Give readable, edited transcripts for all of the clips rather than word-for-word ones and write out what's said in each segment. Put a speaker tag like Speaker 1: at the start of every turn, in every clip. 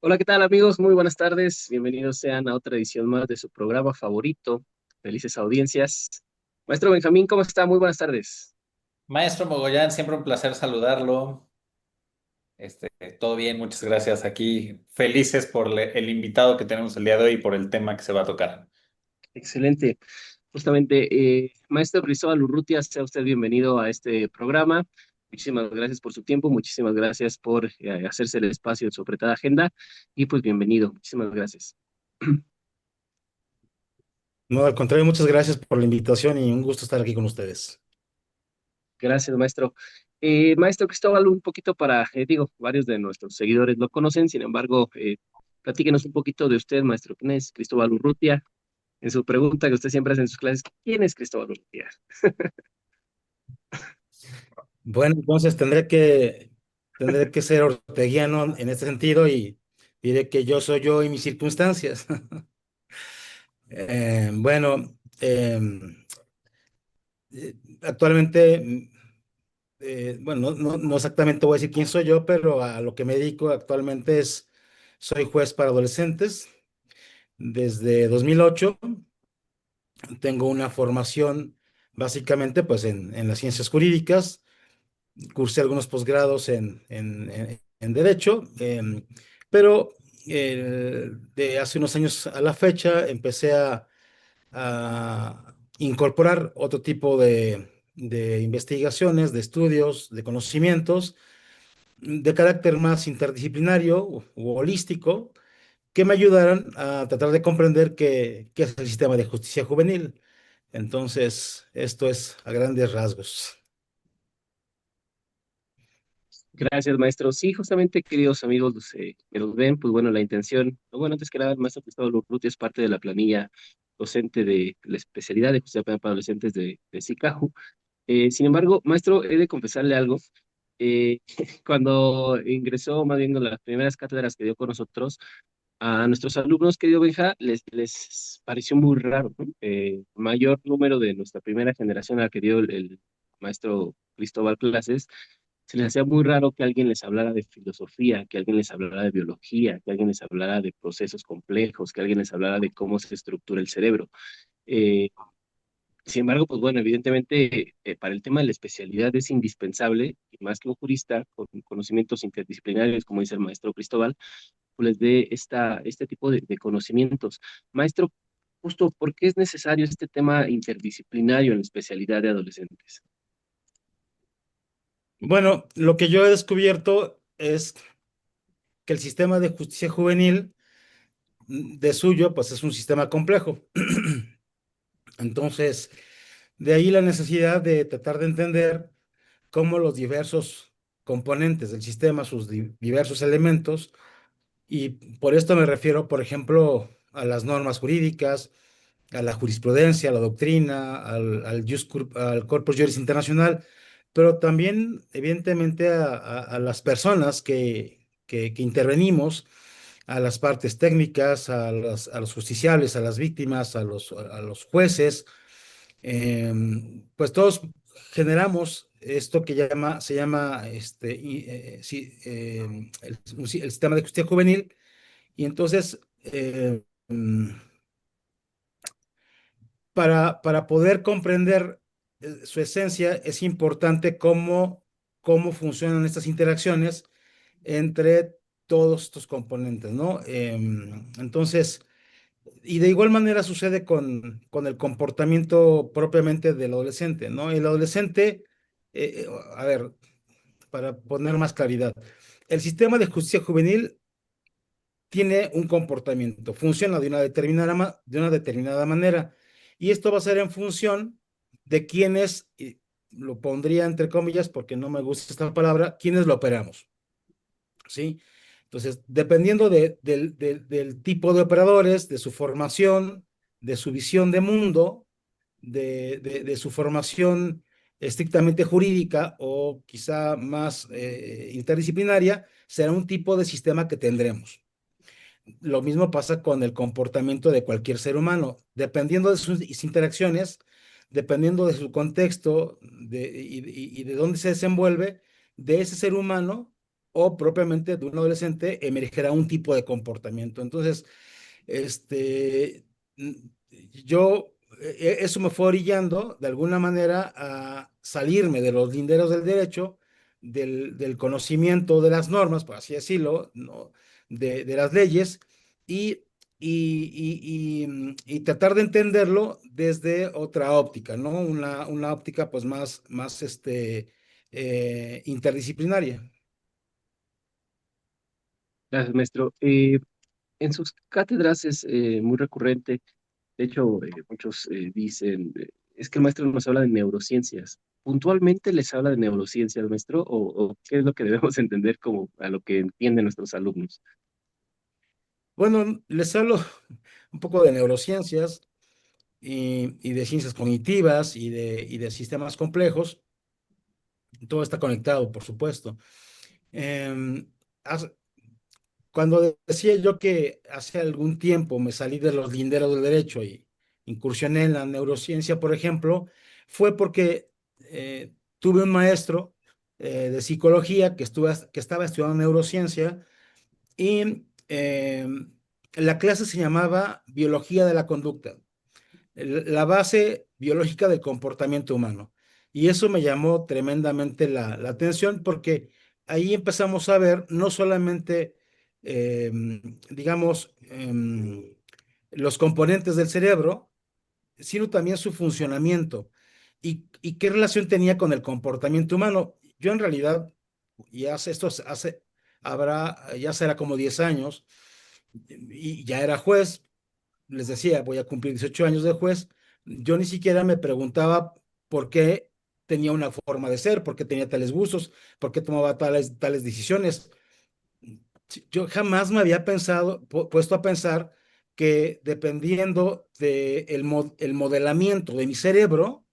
Speaker 1: Hola, ¿qué tal amigos? Muy buenas tardes. Bienvenidos sean a otra edición más de su programa favorito, Felices Audiencias. Maestro Benjamín, ¿cómo está? Muy buenas tardes.
Speaker 2: Maestro Mogollán, siempre un placer saludarlo. Todo bien, muchas gracias. Aquí felices por el invitado que tenemos el día de hoy y por el tema que se va a tocar.
Speaker 1: Excelente. Justamente, Maestro Cristóbal Urrutia, sea usted bienvenido a este programa. Muchísimas gracias por su tiempo, muchísimas gracias por hacerse el espacio en su apretada agenda y pues bienvenido. Muchísimas gracias.
Speaker 3: No, al contrario, muchas gracias por la invitación y un gusto estar aquí con ustedes.
Speaker 1: Gracias, maestro. Maestro Cristóbal, un poquito digo, varios de nuestros seguidores lo conocen, sin embargo, platíquenos un poquito de usted, maestro. ¿Quién es Cristóbal Urrutia? En su pregunta que usted siempre hace en sus clases, ¿quién es Cristóbal Urrutia?
Speaker 3: Bueno, entonces tendré que ser orteguiano en este sentido y diré que yo soy yo y mis circunstancias. Bueno, actualmente, bueno, no exactamente voy a decir quién soy yo, pero a lo que me dedico actualmente soy juez para adolescentes. Desde 2008 tengo una formación básicamente pues en las ciencias jurídicas. Cursé algunos posgrados en Derecho, pero de hace unos años a la fecha empecé a incorporar otro tipo de investigaciones, de estudios, de conocimientos de carácter más interdisciplinario u holístico que me ayudaran a tratar de comprender qué es el sistema de justicia juvenil. Entonces, esto es a grandes rasgos.
Speaker 1: Gracias, maestro. Sí, justamente, queridos amigos que nos ven, pues bueno, la intención, bueno, antes que nada, el maestro Cristóbal Urrutia es parte de la planilla docente de la especialidad de justicia penal para adolescentes de SICAJU. Sin embargo, maestro, he de confesarle algo. Eh, Cuando ingresó, más bien en las primeras cátedras que dio con nosotros, a nuestros alumnos, querido Benja, les pareció muy raro, ¿no? Mayor número de nuestra primera generación a la que dio el maestro Cristóbal clases, se les hacía muy raro que alguien les hablara de filosofía, que alguien les hablara de biología, que alguien les hablara de procesos complejos, que alguien les hablara de cómo se estructura el cerebro. Eh, Sin embargo, pues bueno, evidentemente para el tema de la especialidad es indispensable, y más que un jurista con conocimientos interdisciplinarios, como dice el maestro Cristóbal, pues les dé este tipo de conocimientos. Maestro, justo, ¿por qué es necesario este tema interdisciplinario en la especialidad de adolescentes?
Speaker 3: Bueno, lo que yo he descubierto es que el sistema de justicia juvenil de suyo, pues es un sistema complejo. Entonces, de ahí la necesidad de tratar de entender cómo los diversos componentes del sistema, sus diversos elementos, y por esto me refiero, por ejemplo, a las normas jurídicas, a la jurisprudencia, a la doctrina, al Corpus Juris Internacional, pero también, evidentemente, a las personas que intervenimos, a las partes técnicas, a los justiciables, a las víctimas, a los jueces, pues todos generamos esto que se llama sí, el sistema de justicia juvenil, y entonces, para poder comprender su esencia, es importante cómo funcionan estas interacciones entre todos estos componentes, ¿no? Entonces, y de igual manera sucede con el comportamiento propiamente del adolescente, ¿no? El adolescente, a ver, para poner más claridad, el sistema de justicia juvenil tiene un comportamiento, funciona de una determinada manera, y esto va a ser en función de quienes, y lo pondría entre comillas porque no me gusta esta palabra, quienes lo operamos, ¿sí? Entonces, dependiendo del tipo de operadores, de su formación, de su visión de mundo, de su formación estrictamente jurídica o quizá más interdisciplinaria, será un tipo de sistema que tendremos. Lo mismo pasa con el comportamiento de cualquier ser humano. Dependiendo de sus interacciones, dependiendo de su contexto y de dónde se desenvuelve, de ese ser humano o propiamente de un adolescente emergerá un tipo de comportamiento. Entonces, este, mm, eso me fue orillando de alguna manera a salirme de los linderos del derecho, del conocimiento de las normas, por así decirlo, ¿no? De las leyes, y, y tratar de entenderlo desde otra óptica, ¿no? Una óptica pues más interdisciplinaria.
Speaker 1: Gracias, maestro. En sus cátedras es muy recurrente, de hecho, muchos dicen, es que el maestro nos habla de neurociencias. ¿Puntualmente les habla de neurociencias, maestro? O qué es lo que debemos entender como a lo que entienden nuestros alumnos?
Speaker 3: Bueno, les hablo un poco de neurociencias y de ciencias cognitivas y de sistemas complejos. Todo está conectado, por supuesto. Em, hace- Cuando decía yo que hace algún tiempo me salí de los linderos del derecho y incursioné en la neurociencia, por ejemplo, fue porque tuve un maestro de psicología que estaba estudiando neurociencia y la clase se llamaba Biología de la Conducta, la base biológica del comportamiento humano. Y eso me llamó tremendamente la atención porque ahí empezamos a ver no solamente, digamos, los componentes del cerebro, sino también su funcionamiento y qué relación tenía con el comportamiento humano. Yo en realidad, ya será como 10 años, y ya era juez, les decía, voy a cumplir 18 años de juez, yo ni siquiera me preguntaba por qué tenía una forma de ser, por qué tenía tales gustos, por qué tomaba tales decisiones. Yo jamás me había puesto a pensar que dependiendo del modelamiento de mi cerebro,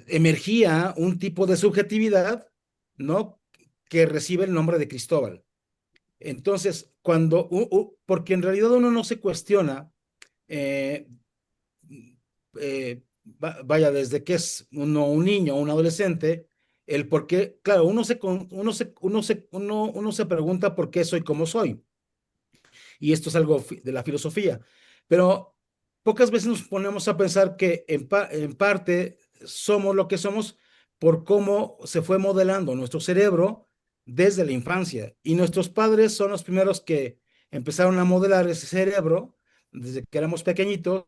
Speaker 3: emergía un tipo de subjetividad, ¿no? Que recibe el nombre de Cristóbal. Entonces, porque en realidad uno no se cuestiona, eh, vaya, desde que es uno un niño o un adolescente, el por qué, claro, uno se pregunta por qué soy como soy, y esto es algo de la filosofía, pero pocas veces nos ponemos a pensar que en parte somos lo que somos por cómo se fue modelando nuestro cerebro desde la infancia, y nuestros padres son los primeros que empezaron a modelar ese cerebro desde que éramos pequeñitos,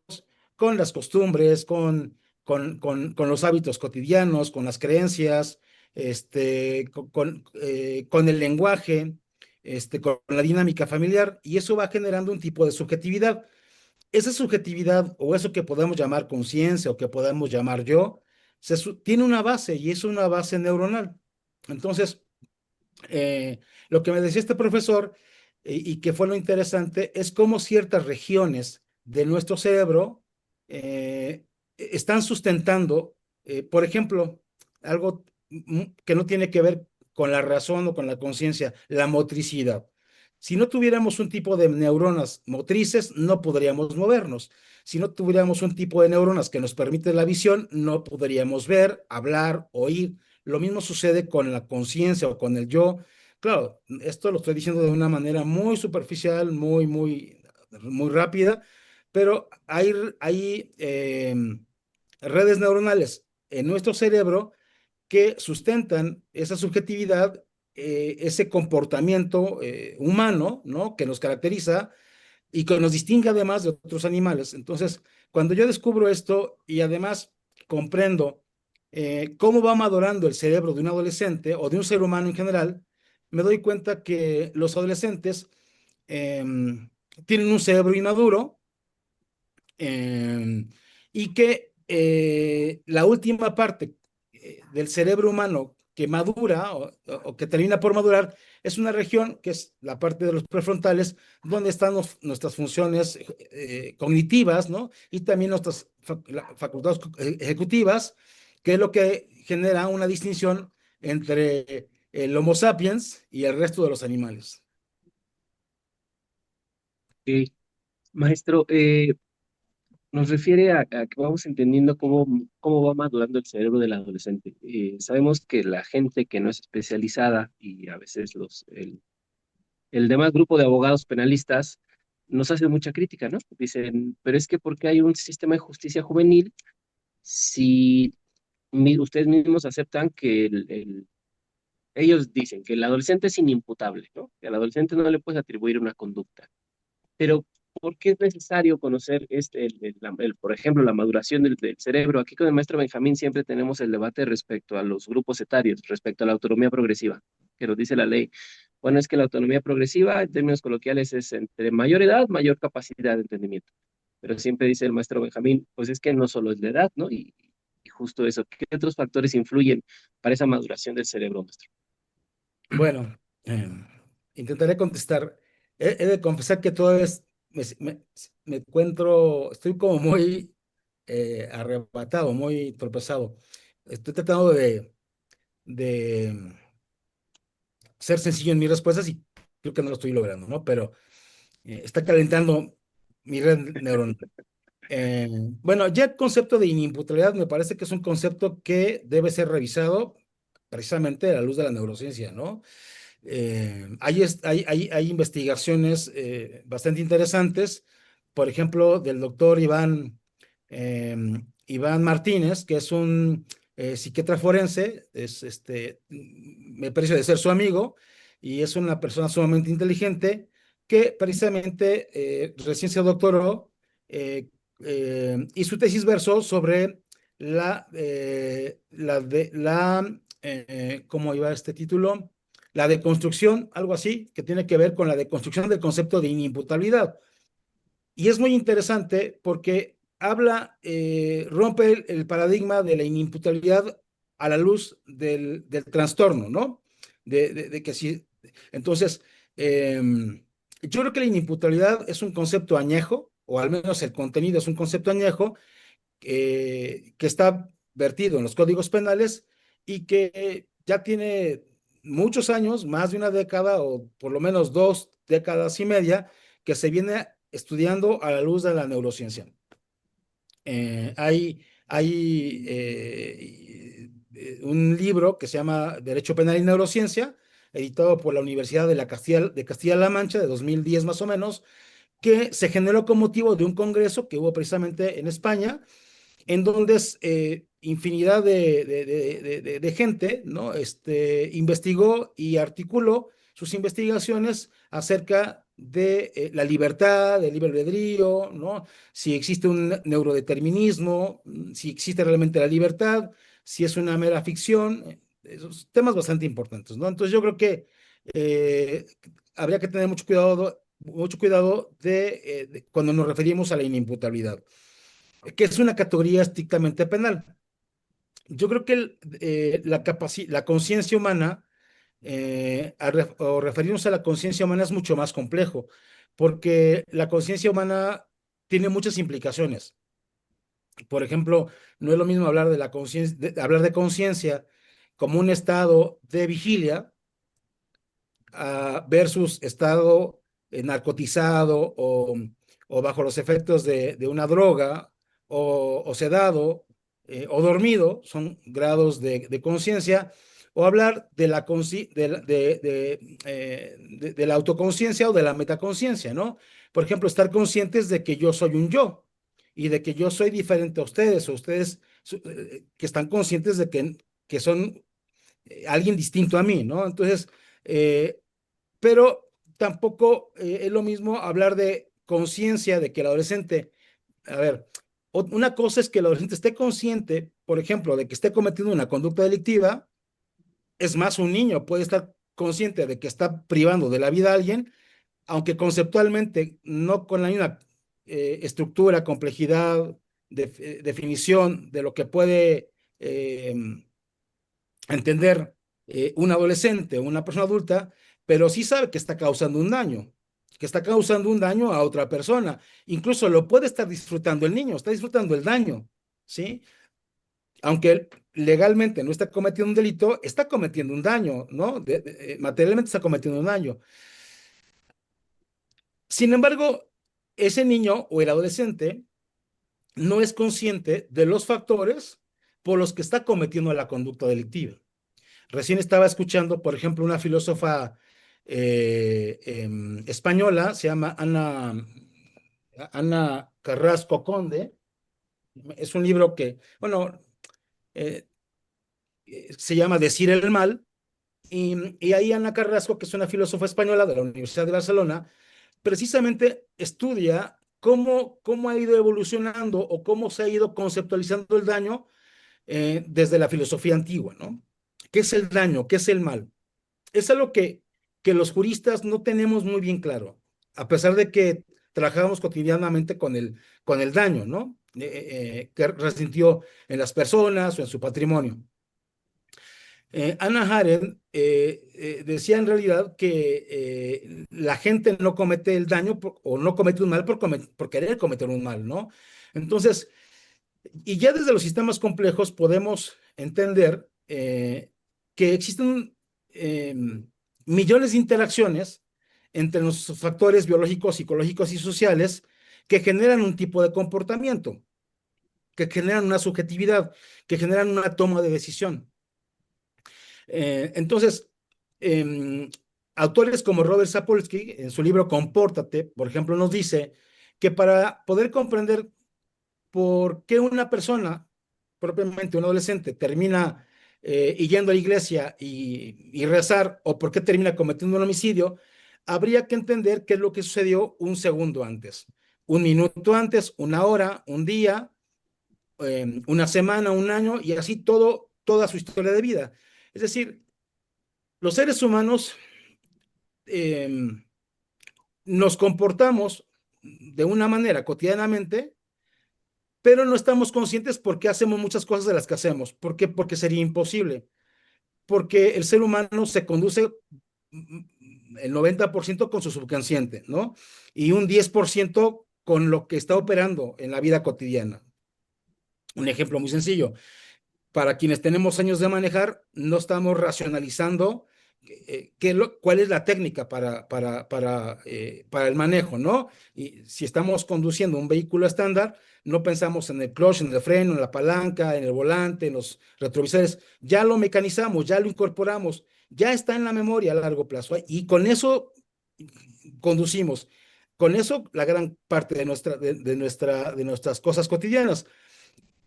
Speaker 3: con las costumbres, con los hábitos cotidianos, con las creencias, con el lenguaje, con la dinámica familiar, y eso va generando un tipo de subjetividad. Esa subjetividad, o eso que podemos llamar conciencia o que podemos llamar yo, tiene una base, y es una base neuronal. Entonces, lo que me decía este profesor, y que fue lo interesante, es cómo ciertas regiones de nuestro cerebro están sustentando, por ejemplo, algo que no tiene que ver con la razón o con la conciencia, la motricidad. Si no tuviéramos un tipo de neuronas motrices, no podríamos movernos. Si no tuviéramos un tipo de neuronas que nos permite la visión, no podríamos ver, hablar, oír. Lo mismo sucede con la conciencia o con el yo. Claro, esto lo estoy diciendo de una manera muy superficial, muy rápida, pero hay redes neuronales en nuestro cerebro que sustentan esa subjetividad, ese comportamiento humano, ¿no? Que nos caracteriza y que nos distingue además de otros animales. Entonces, cuando yo descubro esto y además comprendo cómo va madurando el cerebro de un adolescente o de un ser humano en general, me doy cuenta que los adolescentes eh, tienen un cerebro inmaduro, eh, y que la última parte del cerebro humano que madura o que termina por madurar es una región que es la parte de los prefrontales, donde están nuestras funciones cognitivas, ¿no? Y también nuestras facultades ejecutivas, que es lo que genera una distinción entre el Homo sapiens y el resto de los animales.
Speaker 1: Ok. Maestro, nos refiere a que vamos entendiendo cómo va madurando el cerebro del adolescente. Sabemos que la gente que no es especializada y a veces el demás grupo de abogados penalistas nos hace mucha crítica, ¿no? Dicen, pero es que ¿por qué hay un sistema de justicia juvenil si ustedes mismos aceptan que ellos dicen que el adolescente es inimputable, ¿no? Que al adolescente no le puedes atribuir una conducta. Pero, ¿por qué es necesario conocer por ejemplo, la maduración del cerebro? Aquí con el maestro Benjamín siempre tenemos el debate respecto a los grupos etarios, respecto a la autonomía progresiva, que nos dice la ley. Bueno, es que la autonomía progresiva, en términos coloquiales, es entre mayor edad, mayor capacidad de entendimiento. Pero siempre dice el maestro Benjamín, pues es que no solo es la edad, ¿no? Y justo eso, ¿qué otros factores influyen para esa maduración del cerebro, maestro?
Speaker 3: Bueno, intentaré contestar. He de confesar que todavía me encuentro, estoy como muy arrebatado, muy tropezado. Estoy tratando de ser sencillo en mis respuestas y creo que no lo estoy logrando, ¿no? Pero está calentando mi red neuronal. Bueno, ya el concepto de inimputabilidad me parece que es un concepto que debe ser revisado precisamente a la luz de la neurociencia, ¿no? Hay investigaciones bastante interesantes, por ejemplo, del doctor Iván Martínez, que es un psiquiatra forense, me parece de ser su amigo, y es una persona sumamente inteligente que precisamente recién se doctoró y su tesis versó sobre ¿cómo iba este título? La deconstrucción, algo así, que tiene que ver con la deconstrucción del concepto de inimputabilidad. Y es muy interesante porque rompe el paradigma de la inimputabilidad a la luz del trastorno, ¿no? De que si, entonces, yo creo que la inimputabilidad es un concepto añejo, o al menos el contenido es un concepto añejo, que está vertido en los códigos penales y que ya tiene muchos años, más de una década o por lo menos 2 décadas y media, que se viene estudiando a la luz de la neurociencia. Hay un libro que se llama Derecho Penal y Neurociencia, editado por la Universidad de Castilla-La Mancha, de 2010 más o menos, que se generó con motivo de un congreso que hubo precisamente en España, en donde infinidad de gente, ¿no? Investigó y articuló sus investigaciones acerca de la libertad, del libre albedrío, ¿no? Si existe un neurodeterminismo, si existe realmente la libertad, si es una mera ficción, esos temas bastante importantes, ¿no? Entonces yo creo que eh, habría que tener mucho cuidado de cuando nos referimos a la inimputabilidad, que es una categoría estrictamente penal. Yo creo que la conciencia humana, o referirnos a la conciencia humana es mucho más complejo, porque la conciencia humana tiene muchas implicaciones. Por ejemplo, no es lo mismo hablar de la conciencia, hablar de conciencia como un estado de vigilia, versus estado narcotizado o bajo los efectos de una droga o sedado o dormido, son grados de conciencia, o hablar de la autoconciencia o de la metaconciencia, ¿no? Por ejemplo, estar conscientes de que yo soy un yo y de que yo soy diferente a ustedes, o ustedes que están conscientes de que son alguien distinto a mí, ¿no? Entonces, eh, pero tampoco es lo mismo hablar de conciencia de que el adolescente, a ver, una cosa es que el adolescente esté consciente, por ejemplo, de que esté cometiendo una conducta delictiva. Es más, un niño puede estar consciente de que está privando de la vida a alguien, aunque conceptualmente no con la misma estructura, complejidad, definición de lo que puede eh, entender un adolescente o una persona adulta, pero sí sabe que está causando un daño, que está causando un daño a otra persona. Incluso lo puede estar disfrutando el niño, está disfrutando el daño, ¿sí? Aunque legalmente no está cometiendo un delito, está cometiendo un daño, ¿no? Materialmente está cometiendo un daño. Sin embargo, ese niño o el adolescente no es consciente de los factores por los que está cometiendo la conducta delictiva. Recién estaba escuchando, por ejemplo, una filósofa española, se llama Ana Carrasco Conde. Es un libro que, bueno, eh, se llama Decir el mal. Y ahí Ana Carrasco, que es una filósofa española de la Universidad de Barcelona, precisamente estudia cómo ha ido evolucionando o cómo se ha ido conceptualizando el daño desde la filosofía antigua, ¿no? ¿Qué es el daño? ¿Qué es el mal? Es algo que los juristas no tenemos muy bien claro, a pesar de que trabajamos cotidianamente con el daño, ¿no? Que resintió en las personas o en su patrimonio. Hannah Arendt decía en realidad que la gente no comete el daño o no comete un mal por querer cometer un mal, ¿no? Entonces, y ya desde los sistemas complejos podemos entender que existen millones de interacciones entre los factores biológicos, psicológicos y sociales que generan un tipo de comportamiento, que generan una subjetividad, que generan una toma de decisión. Entonces, eh, autores como Robert Sapolsky, en su libro Compórtate, por ejemplo, nos dice que para poder comprender por qué una persona, propiamente un adolescente, termina yendo a la iglesia y rezar, o por qué termina cometiendo un homicidio, habría que entender qué es lo que sucedió un segundo antes, un minuto antes, una hora, un día, una semana, un año, y así toda su historia de vida. Es decir, los seres humanos eh, nos comportamos de una manera cotidianamente, pero no estamos conscientes por qué hacemos muchas cosas de las que hacemos. ¿Por qué? Porque sería imposible. Porque el ser humano se conduce el 90% con su subconsciente, ¿no? Y un 10% con lo que está operando en la vida cotidiana. Un ejemplo muy sencillo. Para quienes tenemos años de manejar, no estamos racionalizando cuál es la técnica para el manejo, ¿no? Y si estamos conduciendo un vehículo estándar, no pensamos en el clutch, en el freno, en la palanca, en el volante, en los retrovisores. Ya lo mecanizamos, ya lo incorporamos, ya está en la memoria a largo plazo. Y con eso conducimos. Con eso la gran parte de nuestras cosas cotidianas.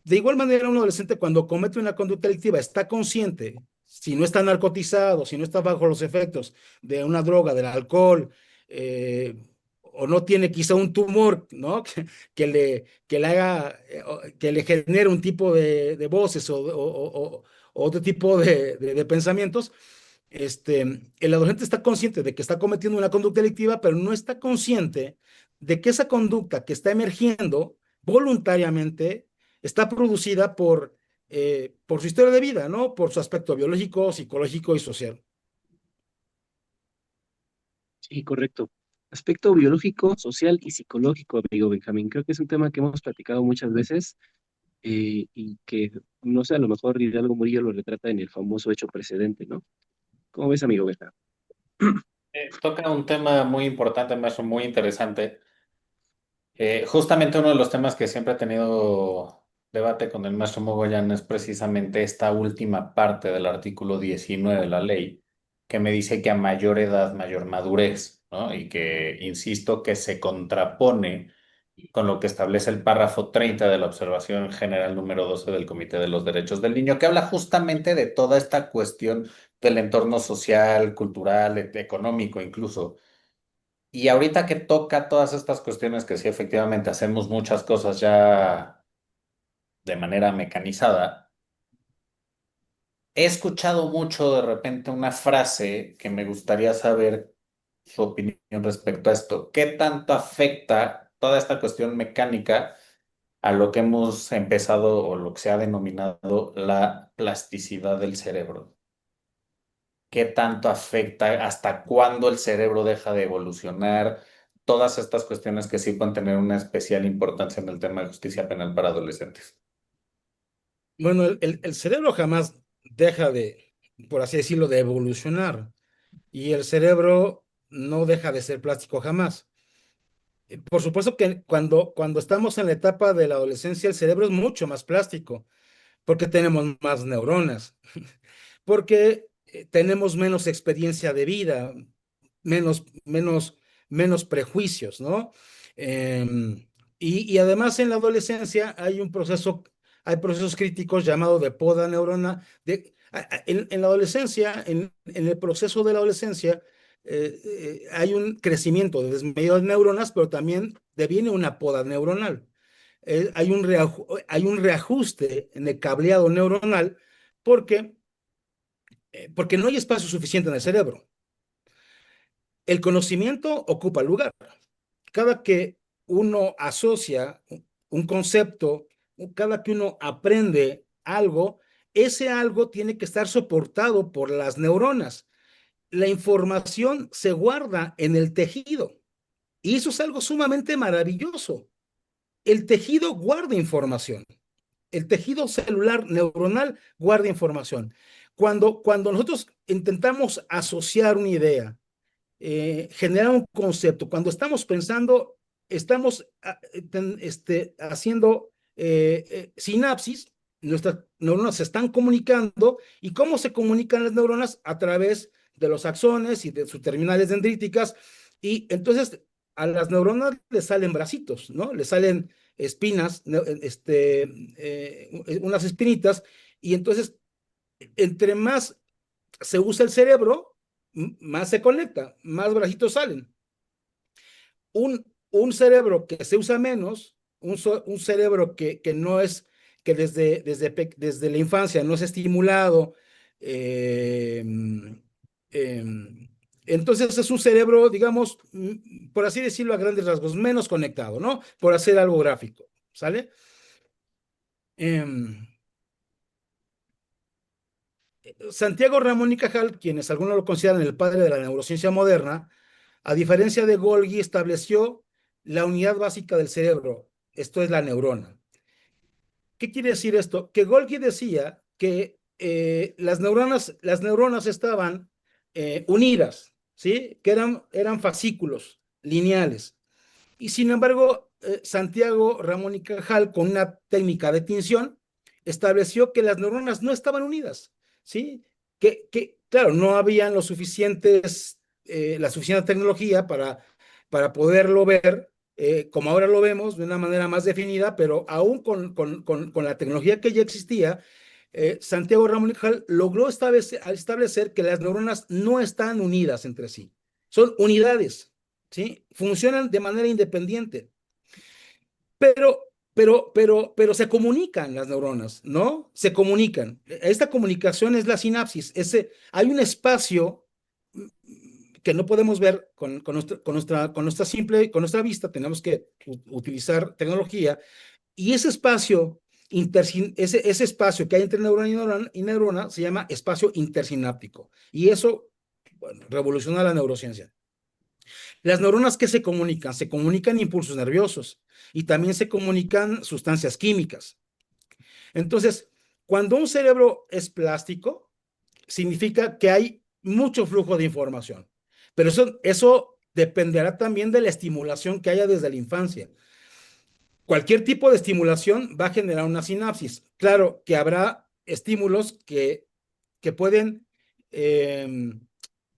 Speaker 3: De igual manera, un adolescente cuando comete una conducta delictiva está consciente, si no está narcotizado, si no está bajo los efectos de una droga, del alcohol, o no tiene quizá un tumor, ¿no? Que le haga, que le genere un tipo de voces o otro tipo de pensamientos, el adolescente está consciente de que está cometiendo una conducta delictiva, pero no está consciente de que esa conducta que está emergiendo voluntariamente está producida por su historia de vida, ¿no? Por su aspecto biológico, psicológico y social.
Speaker 1: Sí, correcto. Aspecto biológico, social y psicológico, amigo Benjamín. Creo que es un tema que hemos platicado muchas veces y que, no sé, a lo mejor Hidalgo Murillo lo retrata en el famoso hecho precedente, ¿no? ¿Cómo ves, amigo Benjamín?
Speaker 2: Toca un tema muy importante, maestro, muy interesante. Justamente uno de los temas que siempre he tenido debate con el maestro Mogollán es precisamente esta última parte del artículo 19 de la ley, que me dice que a mayor edad, mayor madurez, ¿no? Y que, insisto, que se contrapone con lo que establece el párrafo 30 de la Observación General número 12 del Comité de los Derechos del Niño, que habla justamente de toda esta cuestión del entorno social, cultural, económico incluso. Y ahorita que toca todas estas cuestiones que sí, efectivamente hacemos muchas cosas ya de manera mecanizada, he escuchado mucho de repente una frase que me gustaría saber su opinión respecto a esto. ¿Qué tanto afecta toda esta cuestión mecánica a lo que hemos empezado o lo que se ha denominado la plasticidad del cerebro? ¿Qué tanto afecta? ¿Hasta cuándo el cerebro deja de evolucionar? Todas estas cuestiones que sí pueden tener una especial importancia en el tema de justicia penal para adolescentes.
Speaker 3: Bueno, el cerebro jamás deja por así decirlo, de evolucionar. Y el cerebro no deja de ser plástico jamás. Por supuesto que cuando estamos en la etapa de la adolescencia, el cerebro es mucho más plástico, porque tenemos más neuronas, porque tenemos menos experiencia de vida, menos, menos, menos prejuicios, ¿no? Y además en la adolescencia hay procesos críticos llamados de poda neurona. En la adolescencia, en el proceso de la adolescencia, hay un crecimiento de desmedido de neuronas, pero también deviene una poda neuronal. Hay un reajuste en el cableado neuronal porque, porque no hay espacio suficiente en el cerebro. El conocimiento ocupa lugar. Cada que uno asocia un concepto, cada que uno aprende algo, ese algo tiene que estar soportado por las neuronas. La información se guarda en el tejido y eso es algo sumamente maravilloso. El tejido guarda información. El tejido celular neuronal guarda información. Cuando nosotros intentamos asociar una idea, generar un concepto. Cuando estamos pensando, estamos haciendo sinapsis, nuestras neuronas se están comunicando. ¿Y cómo se comunican las neuronas? A través de los axones y de sus terminales dendríticas. Y entonces a las neuronas les salen bracitos, ¿no? Les salen espinas, unas espinitas. Y entonces, entre más se usa el cerebro, más se conecta, más bracitos salen. Un cerebro que se usa menos, un cerebro que no es, que desde la infancia no es estimulado, eh, eh, entonces es un cerebro, digamos, por así decirlo a grandes rasgos, menos conectado, ¿no? Por hacer algo gráfico, ¿sale? Eh, Santiago Ramón y Cajal, quienes algunos lo consideran el padre de la neurociencia moderna, a diferencia de Golgi, estableció la unidad básica del cerebro, esto es la neurona. ¿Qué quiere decir esto? Que Golgi decía que las neuronas estaban unidas, ¿sí? Que eran fascículos lineales. Y sin embargo, Santiago Ramón y Cajal, con una técnica de tinción, estableció que las neuronas no estaban unidas, ¿sí? Claro, no habían la suficiente tecnología para poderlo ver como ahora lo vemos, de una manera más definida, pero aún con la tecnología que ya existía, Santiago Ramón y Cajal logró establecer que las neuronas no están unidas entre sí, son unidades, ¿sí? Funcionan de manera independiente, pero se comunican las neuronas, ¿no? Se comunican. Esta comunicación es la sinapsis. Hay un espacio que no podemos ver con nuestra vista, tenemos que utilizar tecnología, y ese espacio, ese espacio que hay entre neurona y neurona se llama espacio intersináptico, y eso, bueno, revoluciona la neurociencia. Las neuronas, ¿qué se comunican? Se comunican impulsos nerviosos y también se comunican sustancias químicas. Entonces, cuando un cerebro es plástico, significa que hay mucho flujo de información, pero eso dependerá también de la estimulación que haya desde la infancia. Cualquier tipo de estimulación va a generar una sinapsis. Claro que habrá estímulos que pueden eh,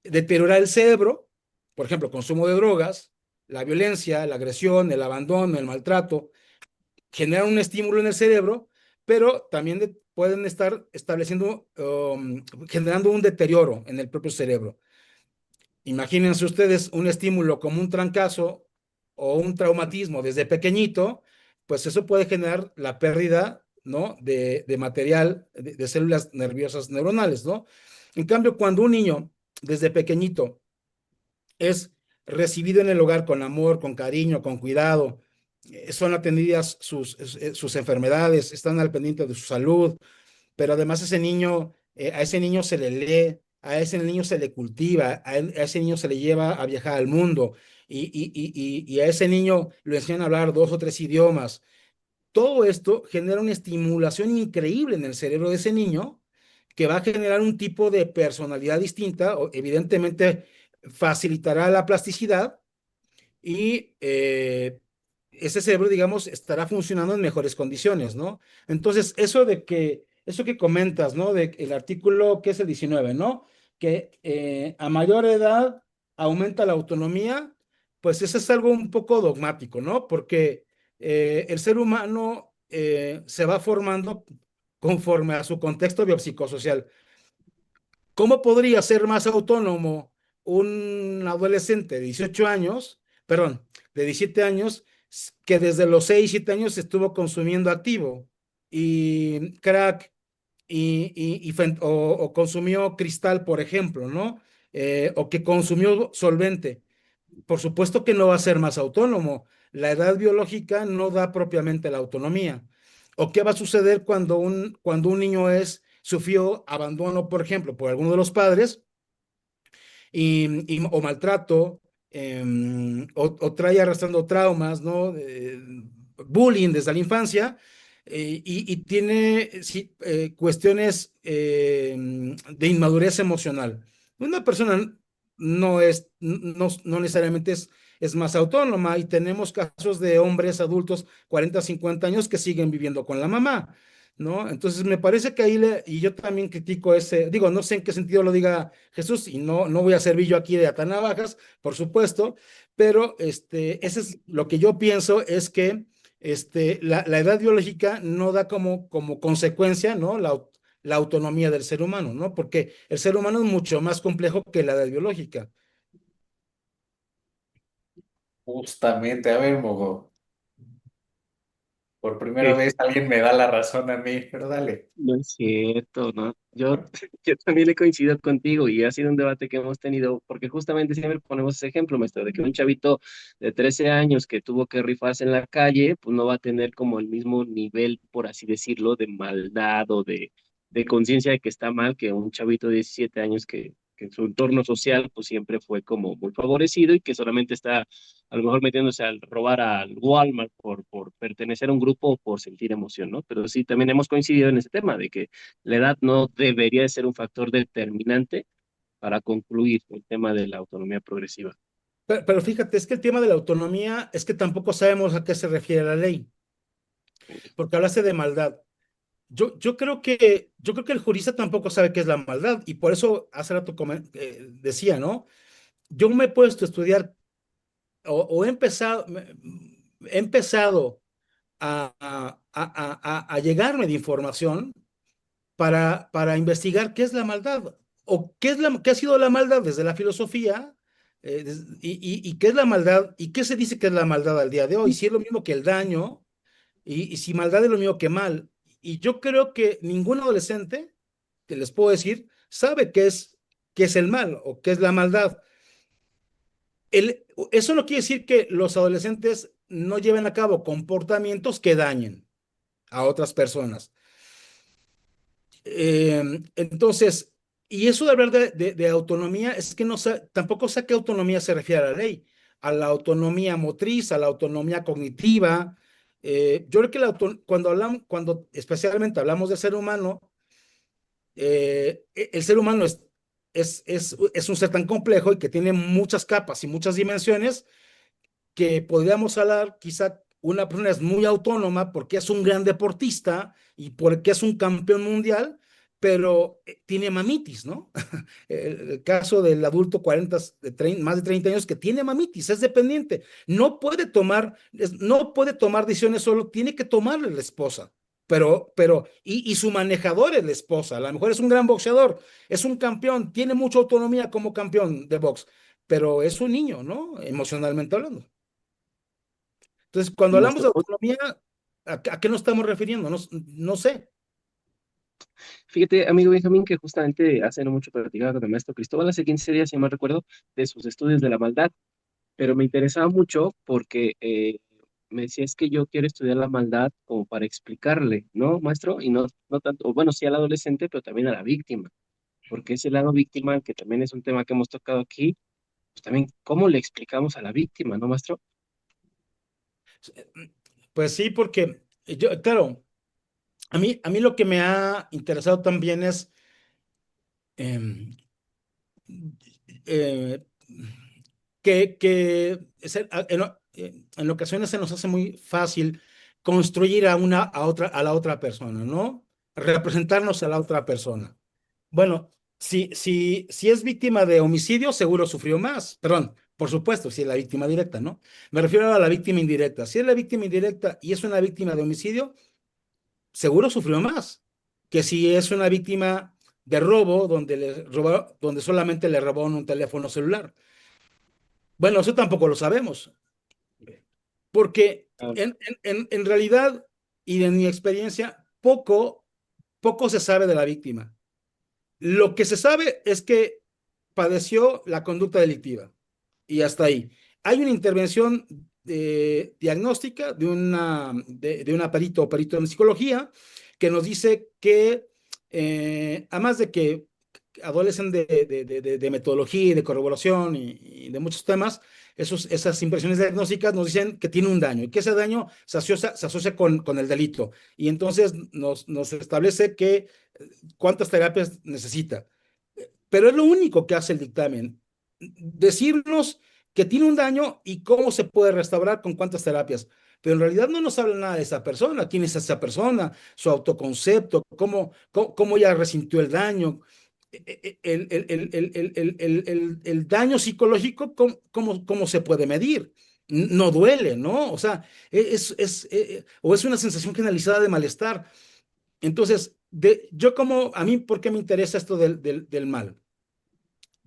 Speaker 3: deteriorar el cerebro, por ejemplo, consumo de drogas, la violencia, la agresión, el abandono, el maltrato, generan un estímulo en el cerebro, pero también pueden estar generando un deterioro en el propio cerebro. Imagínense ustedes un estímulo como un trancazo o un traumatismo desde pequeñito, pues eso puede generar la pérdida, ¿no? de material, de células nerviosas neuronales, ¿no? En cambio, cuando un niño desde pequeñito es recibido en el hogar con amor, con cariño, con cuidado, son atendidas sus enfermedades, están al pendiente de su salud, pero además a ese niño se le lee, a ese niño se le cultiva, a ese niño se le lleva a viajar al mundo y a ese niño lo enseñan a hablar 2 o 3 idiomas. Todo esto genera una estimulación increíble en el cerebro de ese niño que va a generar un tipo de personalidad distinta, evidentemente facilitará la plasticidad y ese cerebro, digamos, estará funcionando en mejores condiciones, ¿no? Entonces, eso que comentas, ¿no? De el artículo que es el 19, ¿no? Que a mayor edad aumenta la autonomía, pues eso es algo un poco dogmático, ¿no? Porque el ser humano se va formando conforme a su contexto biopsicosocial. ¿Cómo podría ser más autónomo un adolescente de 18 años, perdón, de 17 años, que desde los 6 7 años estuvo consumiendo activo y crack o consumió cristal, por ejemplo, ¿no? O que consumió solvente? Por supuesto que no va a ser más autónomo. La edad biológica no da propiamente la autonomía. ¿O qué va a suceder cuando un niño sufrió abandono, por ejemplo, por alguno de los padres o maltrato, o trae arrastrando traumas, ¿no? Bullying desde la infancia, y tiene sí, cuestiones de inmadurez emocional? Una persona no necesariamente es más autónoma, y tenemos casos de hombres adultos 40 50 años que siguen viviendo con la mamá, ¿no? Entonces me parece que y yo también critico digo, no sé en qué sentido lo diga Jesús, y no voy a servir yo aquí de atanavajas, por supuesto, pero ese es lo que yo pienso, es que la edad biológica no da como consecuencia, ¿no? La autonomía del ser humano, ¿no? Porque el ser humano es mucho más complejo que la edad biológica.
Speaker 2: Justamente, a ver, Mogo, por primera
Speaker 1: Que
Speaker 2: vez alguien me da la razón a mí, pero dale.
Speaker 1: no es cierto, ¿no? Yo también he coincidido contigo y ha sido un debate que hemos tenido, porque justamente siempre ponemos ese ejemplo, maestro, de que un chavito de 13 años que tuvo que rifarse en la calle, pues no va a tener como el mismo nivel, por así decirlo, de maldad o de conciencia de que está mal, que un chavito de 17 años que en su entorno social pues siempre fue como muy favorecido y que solamente está a lo mejor metiéndose al robar al Walmart por pertenecer a un grupo o por sentir emoción, ¿no? Pero sí, también hemos coincidido en ese tema de que la edad no debería de ser un factor determinante para concluir el tema de la autonomía progresiva.
Speaker 3: Pero fíjate, es que el tema de la autonomía es que tampoco sabemos a qué se refiere la ley, porque hablaste de maldad. Yo creo que el jurista tampoco sabe qué es la maldad, y por eso hace rato decía, ¿no? Yo me he puesto a estudiar, o he empezado a llegarme de información para investigar qué es la maldad, o qué ha sido la maldad desde la filosofía, y qué es la maldad, y qué se dice que es la maldad al día de hoy, si es lo mismo que el daño, y si maldad es lo mismo que mal. Y yo creo que ningún adolescente, que les puedo decir, sabe qué es el mal o qué es la maldad. Eso no quiere decir que los adolescentes no lleven a cabo comportamientos que dañen a otras personas. Entonces, y eso de hablar de autonomía, es que tampoco sé a qué autonomía se refiere a la ley, a la autonomía motriz, a la autonomía cognitiva. Yo creo que cuando especialmente hablamos de ser humano, el ser humano es un ser tan complejo y que tiene muchas capas y muchas dimensiones, que podríamos hablar, quizá una persona es muy autónoma porque es un gran deportista y porque es un campeón mundial, pero tiene mamitis, ¿no? El caso del adulto 40, más de 30 años, que tiene mamitis, es dependiente, no puede tomar decisiones solo, tiene que tomarle la esposa. Y su manejador es la esposa. A lo mejor es un gran boxeador, es un campeón, tiene mucha autonomía como campeón de box, pero es un niño, ¿no? Emocionalmente hablando. Entonces, cuando hablamos de
Speaker 1: Maestro,
Speaker 3: autonomía, ¿a qué nos estamos refiriendo? No sé.
Speaker 1: fíjate, amigo Benjamín, que justamente hace no mucho platicaba con el maestro Cristóbal, hace 15 días, si mal recuerdo, de sus estudios de la maldad, pero me interesaba mucho porque me decía, es que yo quiero estudiar la maldad como para explicarle, ¿no, maestro? Y no tanto, o bueno, sí al adolescente, pero también a la víctima, porque ese lado víctima, que también es un tema que hemos tocado aquí, pues también, ¿cómo le explicamos a la víctima, no, maestro?
Speaker 3: Pues sí, porque claro, a mí lo que me ha interesado también es em, eh, en ocasiones se nos hace muy fácil construir a la otra persona, ¿no? Representarnos a la otra persona. Bueno, si es víctima de homicidio, seguro sufrió más. Perdón, por supuesto, si es la víctima directa, ¿no? Me refiero a la víctima indirecta. Si es la víctima indirecta y es una víctima de homicidio, seguro sufrió más que si es una víctima de robo donde solamente le robaron un teléfono celular. Bueno, eso tampoco lo sabemos, porque
Speaker 1: Ah,
Speaker 3: en realidad y en mi experiencia, poco se sabe de la víctima. Lo que se sabe es que padeció la conducta delictiva y hasta ahí. Hay una intervención diagnóstica de una perito o perito en psicología que nos dice que, además de que adolecen de metodología y de corroboración y de muchos temas, esas impresiones diagnósticas nos dicen que tiene un daño y que ese daño se asocia con el delito. Y entonces nos establece que cuántas terapias necesita. Pero es lo único que hace el dictamen. Decirnos que tiene un daño y cómo se puede restaurar con cuántas terapias. Pero en realidad no nos habla nada de esa persona, quién es esa persona, su autoconcepto, cómo ella resintió el daño, el daño psicológico, cómo se puede medir. No duele, ¿no? O sea, o es una sensación generalizada de malestar. Entonces, a mí, ¿por qué me interesa esto del mal?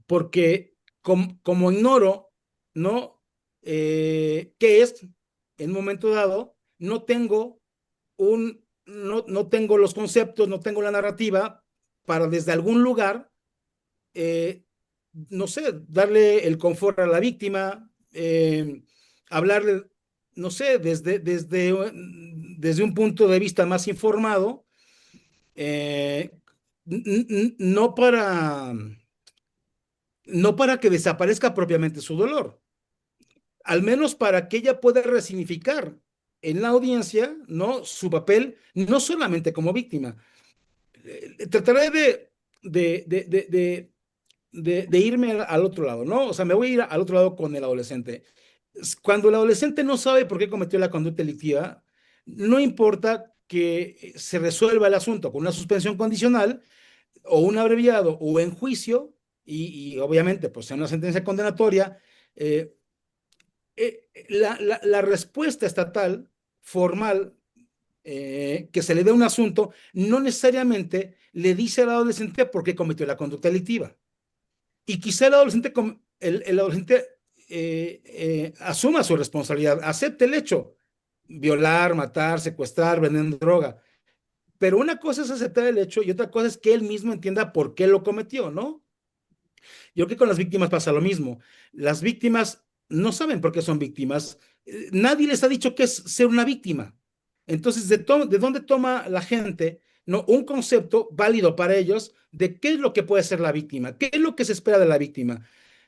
Speaker 3: Porque como ignoro, ¿no? ¿Qué es en un momento dado? No tengo los conceptos, no tengo la narrativa para desde algún lugar, eh, no sé, darle el confort a la víctima, hablarle, no sé, desde un punto de vista más informado, eh, no no para que desaparezca propiamente su dolor, al menos para que ella pueda resignificar en la audiencia, ¿no? Su papel, no solamente como víctima. Trataré de irme al otro lado, ¿no? O sea, me voy a ir al otro lado con el adolescente. Cuando el adolescente no sabe por qué cometió la conducta delictiva, no importa que se resuelva el asunto con una suspensión condicional o un abreviado o en juicio, y obviamente, pues en una sentencia condenatoria, eh, la respuesta estatal formal que se le dé a un asunto no necesariamente le dice al adolescente por qué cometió la conducta delictiva. Y quizá el adolescente asuma su responsabilidad, acepte el hecho, violar, matar, secuestrar, vender droga. Pero una cosa es aceptar el hecho y otra cosa es que él mismo entienda por qué lo cometió, ¿no? Yo creo que con las víctimas pasa lo mismo. Las víctimas no saben por qué son víctimas. Nadie les ha dicho qué es ser una víctima. Entonces, ¿de dónde toma la gente, no, un concepto válido para ellos de qué es lo que puede ser la víctima? ¿Qué es lo que se espera de la víctima?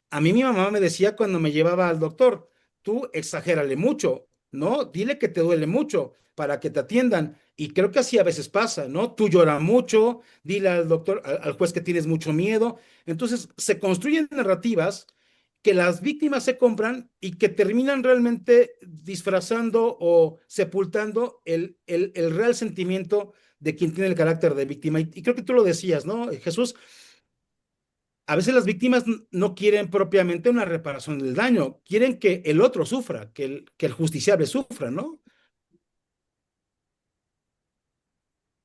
Speaker 3: A mí mi mamá me decía cuando me llevaba al doctor, tú exagérale mucho, ¿no? Dile que te duele mucho para que te atiendan. Y creo que así a veces pasa, ¿no? Tú lloras mucho, dile al doctor, al juez que tienes mucho miedo. Entonces se construyen narrativas que las víctimas se compran y que terminan realmente disfrazando o sepultando el real sentimiento de quien tiene el carácter de víctima. Y creo que tú lo decías, ¿no, Jesús? A veces las víctimas no quieren propiamente una reparación del daño, quieren que el otro sufra, que el justiciable sufra, ¿no?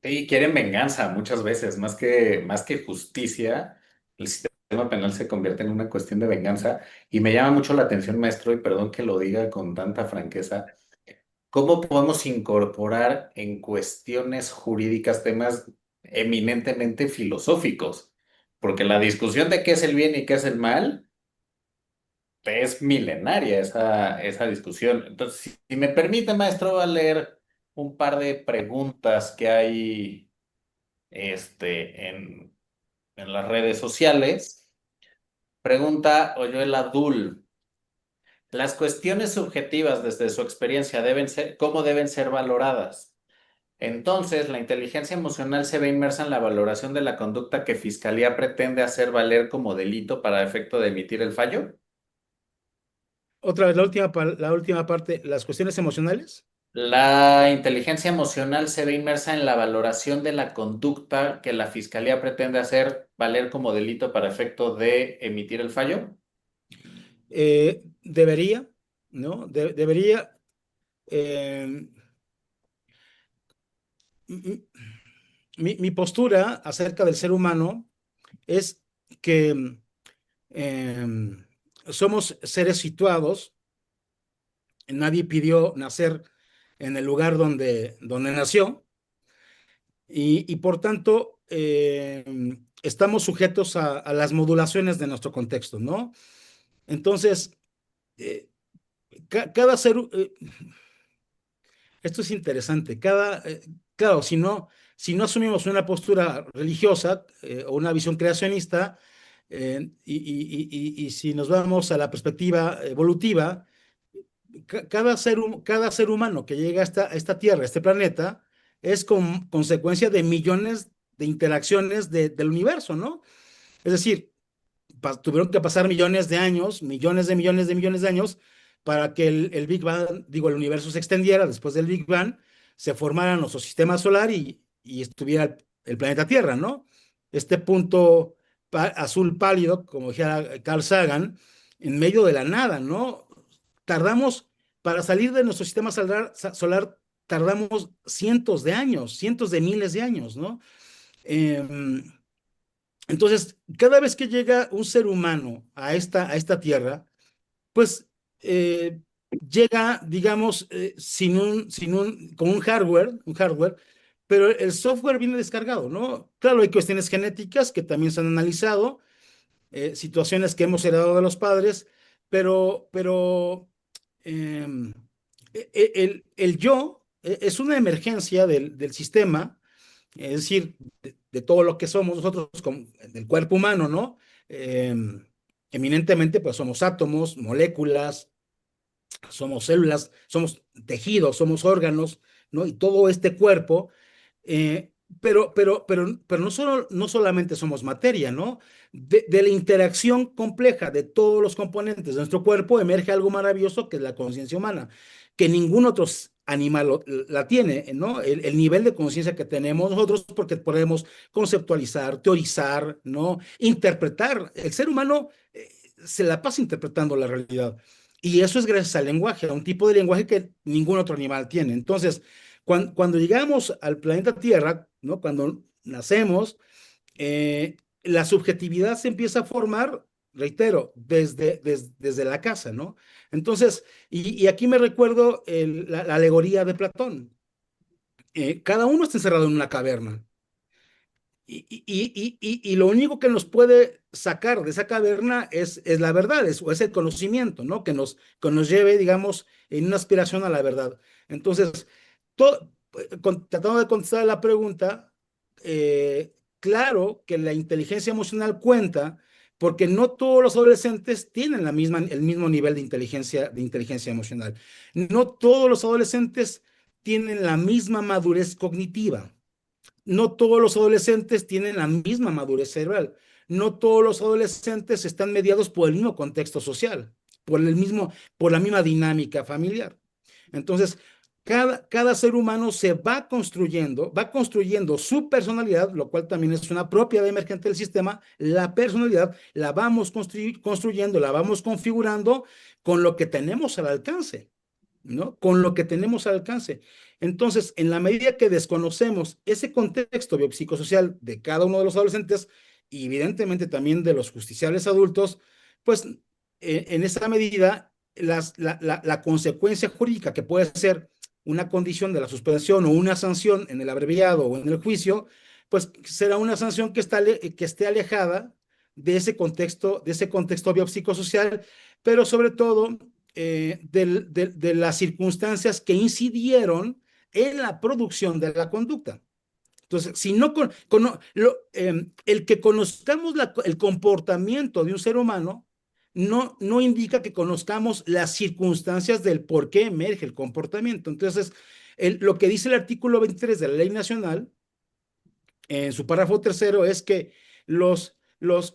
Speaker 2: Sí, quieren venganza muchas veces, más que justicia, el sistema penal se convierte en una cuestión de venganza y me llama mucho la atención, maestro, y perdón que lo diga con tanta franqueza, ¿cómo podemos incorporar en cuestiones jurídicas temas eminentemente filosóficos? Porque la discusión de qué es el bien y qué es el mal es milenaria esa discusión. Entonces, si me permite, maestro, voy a leer un par de preguntas que hay en las redes sociales. Pregunta Oyuela Dul. Las cuestiones subjetivas desde su experiencia ¿cómo deben ser valoradas? Entonces, la inteligencia emocional se ve inmersa en la valoración de la conducta que Fiscalía pretende hacer valer como delito para efecto de emitir el fallo.
Speaker 3: Otra vez, la última parte, las cuestiones emocionales.
Speaker 2: La inteligencia emocional se ve inmersa en la valoración de la conducta que la fiscalía pretende hacer valer como delito para efecto de emitir el fallo.
Speaker 3: Debería, ¿no? Debería. eh, m- mi postura acerca del ser humano es que somos seres situados. Nadie pidió nacer en el lugar donde nació y por tanto estamos sujetos a las modulaciones de nuestro contexto, ¿no? Entonces, eh, cada ser, esto es interesante, claro, si no asumimos una postura religiosa o una visión creacionista, y si nos vamos a la perspectiva evolutiva, cada ser humano que llega a esta Tierra, a este planeta, es consecuencia de millones de interacciones del universo, ¿no? Es decir, tuvieron que pasar millones de años, millones de millones de millones de años, para que el Big Bang, digo, el universo se extendiera después del Big Bang, se formara nuestro sistema solar y estuviera el planeta Tierra, ¿no? Este punto azul pálido, como dijera Carl Sagan, en medio de la nada, ¿no? Tardamos, para salir de nuestro sistema solar, tardamos cientos de miles de años, ¿no? Em, entonces, cada vez que llega un ser humano a esta tierra, pues llega, digamos, con un hardware, pero el software viene descargado, ¿no? Claro, hay cuestiones genéticas que también se han analizado, situaciones que hemos heredado de los padres, pero em, el yo es una emergencia del sistema, es decir, de todo lo que somos nosotros, del cuerpo humano, ¿no? Eminentemente, pues somos átomos, moléculas, somos células, somos tejidos, somos órganos, ¿no? Y todo este cuerpo, eh, pero no solamente somos materia, ¿no? De la interacción compleja de todos los componentes de nuestro cuerpo emerge algo maravilloso que es la conciencia humana, que ningún otro animal la tiene, ¿no? El nivel de conciencia que tenemos nosotros, porque podemos conceptualizar, teorizar, ¿no? Interpretar. El ser humano se la pasa interpretando la realidad. Y eso es gracias al lenguaje, a un tipo de lenguaje que ningún otro animal tiene. Entonces, cuando llegamos al planeta Tierra, ¿no? Cuando nacemos, la subjetividad se empieza a formar, reitero, desde la casa, ¿no? Entonces, y aquí me recuerdo la alegoría de Platón. Cada uno está encerrado en una caverna. Y lo único que nos puede sacar de esa caverna es la verdad, o es el conocimiento, ¿no? Que nos lleve, digamos, en una aspiración a la verdad. Entonces, tratando de contestar la pregunta, claro que la inteligencia emocional cuenta, porque no todos los adolescentes tienen el mismo nivel de inteligencia emocional. No todos los adolescentes tienen la misma madurez cognitiva. No todos los adolescentes tienen la misma madurez cerebral. No todos los adolescentes están mediados por el mismo contexto social, por la misma dinámica familiar. Entonces, cada ser humano va construyendo su personalidad, lo cual también es una propiedad emergente del sistema. La personalidad la vamos construyendo, la vamos configurando con lo que tenemos al alcance, ¿no? Con lo que tenemos al alcance. Entonces, en la medida que desconocemos ese contexto biopsicosocial de cada uno de los adolescentes y evidentemente también de los justiciables adultos, pues en esa medida la consecuencia jurídica que puede ser una condición de la suspensión o una sanción en el abreviado o en el juicio, pues será una sanción que esté alejada de ese contexto biopsicosocial, pero sobre todo de las circunstancias que incidieron en la producción de la conducta. Entonces, si no el que conozcamos el comportamiento de un ser humano no indica que conozcamos las circunstancias del por qué emerge el comportamiento. Entonces, lo que dice el artículo 23 de la Ley Nacional en su párrafo tercero es que los,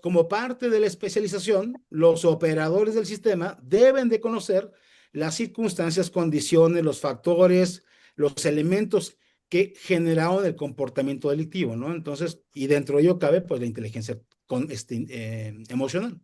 Speaker 3: como parte de la especialización, los operadores del sistema deben de conocer las circunstancias, condiciones, los factores, los elementos que generaron el comportamiento delictivo, ¿no? Entonces, y dentro de ello cabe, pues, la inteligencia emocional.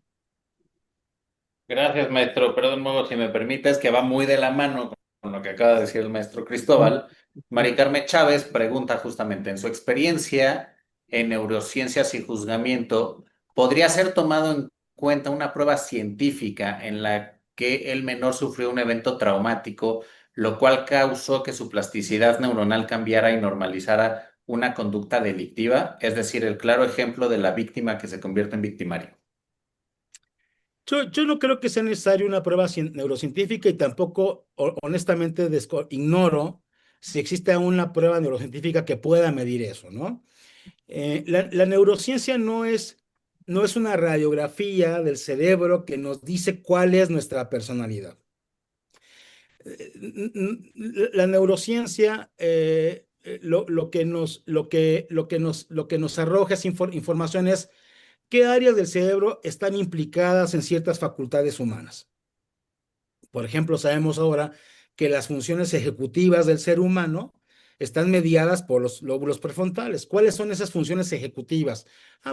Speaker 2: Gracias, maestro. Pero de nuevo, si me permites, que va muy de la mano con lo que acaba de decir el maestro Cristóbal. Mari Carmen Chávez pregunta justamente, en su experiencia en neurociencias y juzgamiento, ¿podría ser tomado en cuenta una prueba científica en la que el menor sufrió un evento traumático, lo cual causó que su plasticidad neuronal cambiara y normalizara una conducta delictiva? Es decir, el claro ejemplo de la víctima que se convierte en victimario.
Speaker 3: Yo no creo que sea necesario una prueba neurocientífica y tampoco, honestamente, ignoro si existe una prueba neurocientífica que pueda medir eso, ¿no? La neurociencia no es una radiografía del cerebro que nos dice cuál es nuestra personalidad. La neurociencia lo que nos arroja es información es qué áreas del cerebro están implicadas en ciertas facultades humanas. Por ejemplo, sabemos ahora que las funciones ejecutivas del ser humano están mediadas por los lóbulos prefrontales. ¿Cuáles son esas funciones ejecutivas?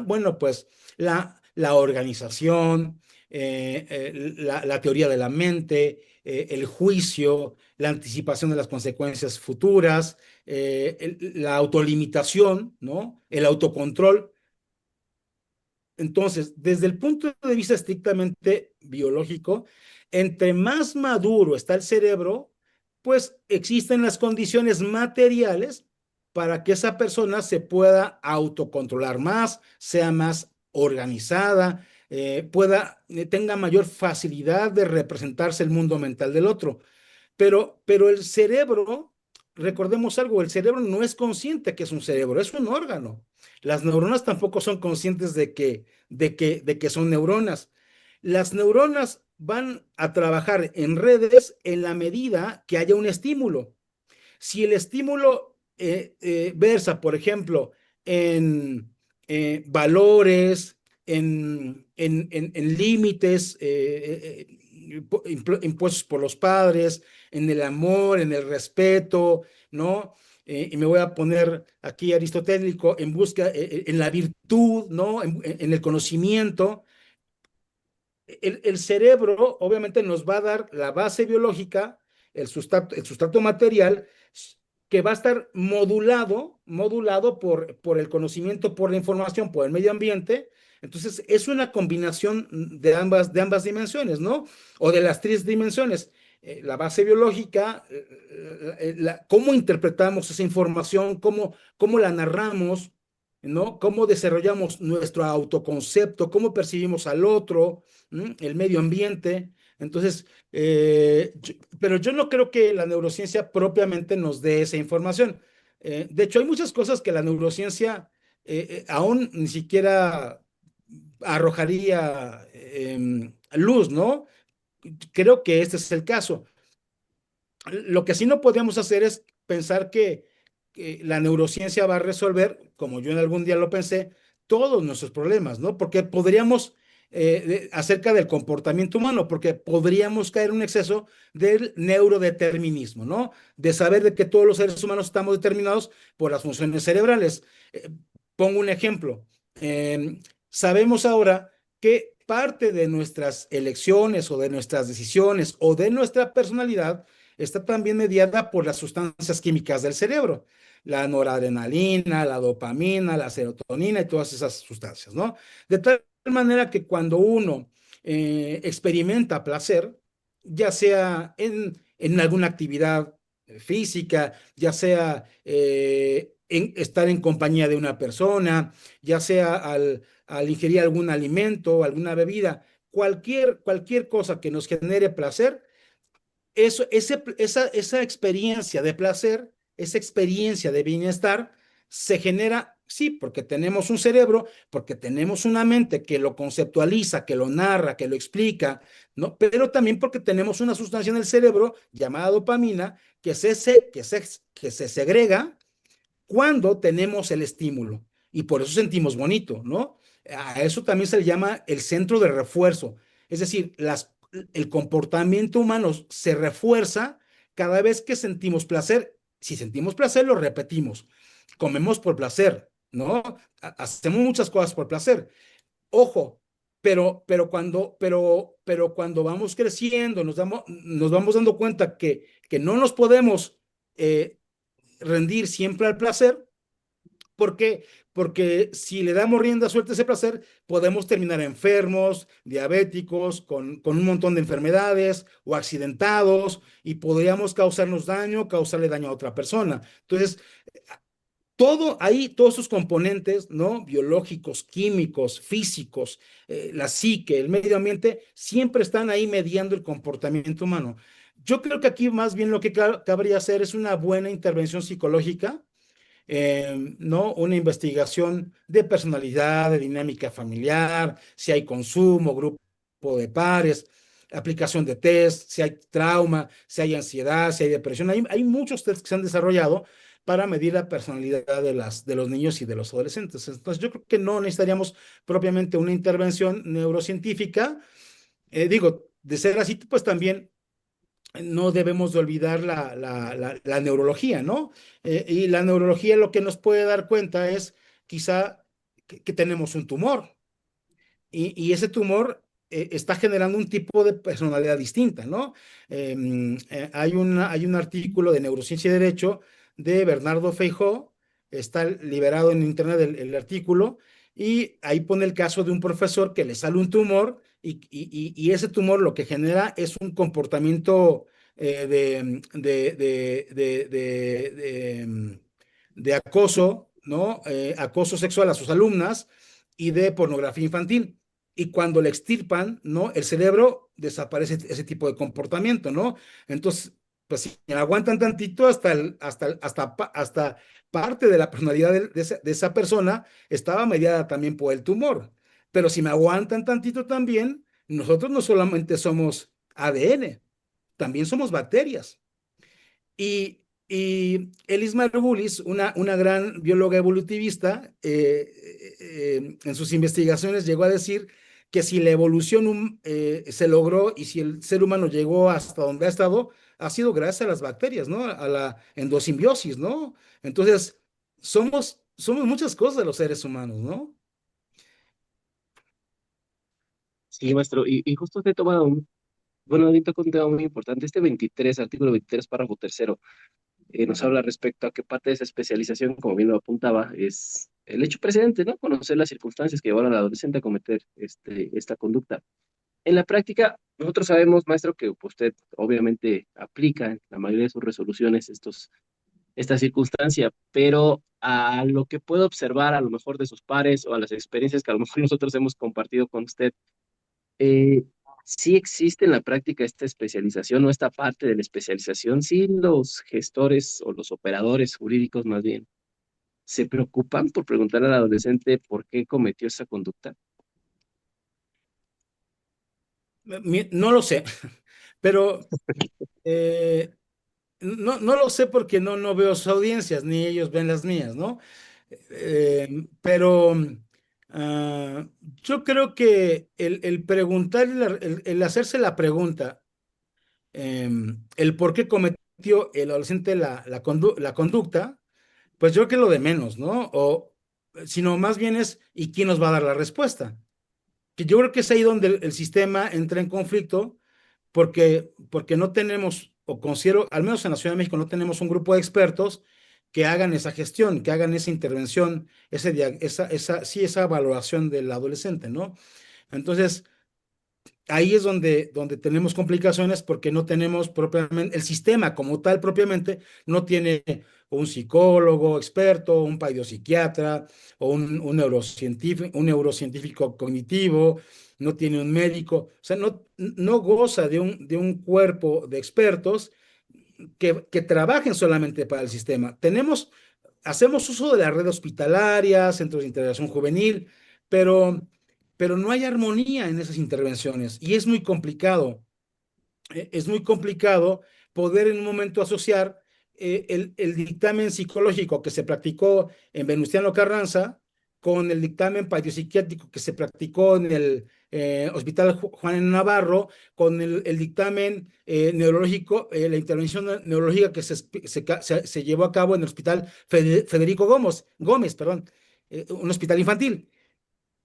Speaker 3: Bueno, pues la organización, la teoría de la mente, el juicio, la anticipación de las consecuencias futuras, la autolimitación, ¿no? El autocontrol. Entonces, desde el punto de vista estrictamente biológico, entre más maduro está el cerebro, pues existen las condiciones materiales para que esa persona se pueda autocontrolar más, sea más organizada, tenga mayor facilidad de representarse el mundo mental del otro. Pero el cerebro, recordemos algo, el cerebro no es consciente que es un cerebro, es un órgano. Las neuronas tampoco son conscientes de que son neuronas. Las neuronas van a trabajar en redes en la medida que haya un estímulo. Si el estímulo versa, por ejemplo, en valores, en límites impuestos por los padres, en el amor, en el respeto, ¿no? Y me voy a poner aquí aristotélico en busca, en la virtud, ¿no? En el conocimiento. El cerebro obviamente nos va a dar la base biológica, el sustrato material, que va a estar modulado por el conocimiento, por la información, por el medio ambiente. Entonces, es una combinación de ambas dimensiones, ¿no? O de las tres dimensiones. La base biológica, cómo interpretamos esa información, cómo la narramos, ¿no? Cómo desarrollamos nuestro autoconcepto, cómo percibimos al otro, el medio ambiente. Entonces, pero yo no creo que la neurociencia propiamente nos dé esa información. De hecho, hay muchas cosas que la neurociencia aún ni siquiera arrojaría luz, ¿no? Creo que este es el caso. Lo que sí no podemos hacer es pensar que la neurociencia va a resolver, como yo en algún día lo pensé, todos nuestros problemas, ¿no? Porque podríamos, acerca del comportamiento humano, porque podríamos caer en un exceso del neurodeterminismo, ¿no? De saber de que todos los seres humanos estamos determinados por las funciones cerebrales. Eh, Pongo un ejemplo. Sabemos ahora que parte de nuestras elecciones o de nuestras decisiones o de nuestra personalidad está también mediada por las sustancias químicas del cerebro, la noradrenalina, la dopamina, la serotonina y todas esas sustancias, ¿no? De tal manera que cuando uno experimenta placer, ya sea en alguna actividad física, ya sea en estar en compañía de una persona, ya sea al ingerir algún alimento, alguna bebida, cualquier cosa que nos genere placer, esa experiencia de placer, esa experiencia de bienestar, se genera, sí, porque tenemos un cerebro, porque tenemos una mente que lo conceptualiza, que lo narra, que lo explica, ¿no? Pero también porque tenemos una sustancia en el cerebro llamada dopamina que se segrega cuando tenemos el estímulo. y por eso sentimos bonito, ¿no? A eso también se le llama el centro de refuerzo. Es decir, el comportamiento humano se refuerza cada vez que sentimos placer. Si sentimos placer, lo repetimos. Comemos por placer, ¿no? Hacemos muchas cosas por placer. Ojo, pero cuando vamos creciendo, nos vamos dando cuenta que no nos podemos eh, rendir siempre al placer. ¿Por qué? Porque si le damos rienda suelta a ese placer, podemos terminar enfermos, diabéticos, con un montón de enfermedades o accidentados y podríamos causarnos daño, causarle daño a otra persona. Entonces, todo ahí, todos esos componentes, ¿no? Biológicos, químicos, físicos, la psique, el medio ambiente, siempre están ahí mediando el comportamiento humano. Yo creo que aquí más bien lo que cabría hacer es una buena intervención psicológica, ¿no? Una investigación de personalidad, de dinámica familiar, si hay consumo, grupo de pares, aplicación de test, si hay trauma, si hay ansiedad, si hay depresión. Hay muchos tests que se han desarrollado para medir la personalidad de los niños y de los adolescentes. Entonces, yo creo que no necesitaríamos propiamente una intervención neurocientífica. Digo, de ser así, pues también no debemos de olvidar la neurología, ¿no? Y la neurología lo que nos puede dar cuenta es quizá que tenemos un tumor y ese tumor está generando un tipo de personalidad distinta, ¿no? Hay un artículo de Neurociencia y Derecho de Bernardo Feijó, está liberado en internet el artículo, y ahí pone el caso de un profesor que le sale un tumor y ese tumor lo que genera es un comportamiento de acoso, ¿no? Acoso sexual a sus alumnas y de pornografía infantil. Y cuando le extirpan, ¿no? El cerebro desaparece ese tipo de comportamiento, ¿no? Entonces, pues si aguantan tantito hasta parte de la personalidad de esa persona estaba mediada también por el tumor. Pero si me aguantan tantito también, nosotros no solamente somos ADN, también somos bacterias. Y Elis Margulis, una gran bióloga evolutivista, en sus investigaciones llegó a decir que si la evolución se logró y si el ser humano llegó hasta donde ha estado, ha sido gracias a las bacterias, ¿no? A la endosimbiosis, ¿no? Entonces, somos muchas cosas los seres humanos, ¿no?
Speaker 1: Sí, maestro, y justo te he tomado bueno, ahorita con un tema muy importante, este 23, artículo 23, párrafo tercero, nos habla respecto a que parte de esa especialización, como bien lo apuntaba, es el hecho precedente, ¿no? Conocer las circunstancias que llevaron al adolescente a cometer esta conducta. En la práctica, nosotros sabemos, maestro, que usted obviamente aplica en la mayoría de sus resoluciones esta circunstancia, pero a lo que puedo observar a lo mejor de sus pares o a las experiencias que a lo mejor nosotros hemos compartido con usted, eh, sí existe en la práctica esta especialización o esta parte de la especialización, sí los gestores o los operadores jurídicos más bien se preocupan por preguntar al adolescente por qué cometió esa conducta.
Speaker 3: No lo sé, pero no lo sé porque no veo sus audiencias, ni ellos ven las mías, ¿no? Pero ah, yo creo que el preguntar, el hacerse la pregunta, el por qué cometió el adolescente la conducta, pues yo creo que es lo de menos, ¿no? Sino más bien es, ¿y quién nos va a dar la respuesta? Que yo creo que es ahí donde el sistema entra en conflicto porque no tenemos, o considero, al menos en la Ciudad de México, no tenemos un grupo de expertos que hagan esa gestión, que hagan esa intervención, sí, esa valoración del adolescente, ¿no? Entonces, ahí es donde tenemos complicaciones porque no tenemos propiamente, el sistema como tal propiamente no tiene un psicólogo experto, un psiquiatra o un neurocientífico cognitivo, no tiene un médico, o sea, no goza de un cuerpo de expertos que trabajen solamente para el sistema. Hacemos uso de la red hospitalaria, centros de integración juvenil, pero, pero no hay armonía en esas intervenciones y es muy complicado. Es muy complicado poder en un momento asociar el dictamen psicológico que se practicó en Venustiano Carranza con el dictamen psiquiátrico que se practicó en el Hospital Juan Navarro, con el dictamen neurológico, la intervención neurológica que se llevó a cabo en el Hospital Federico Gómez, perdón, un hospital infantil.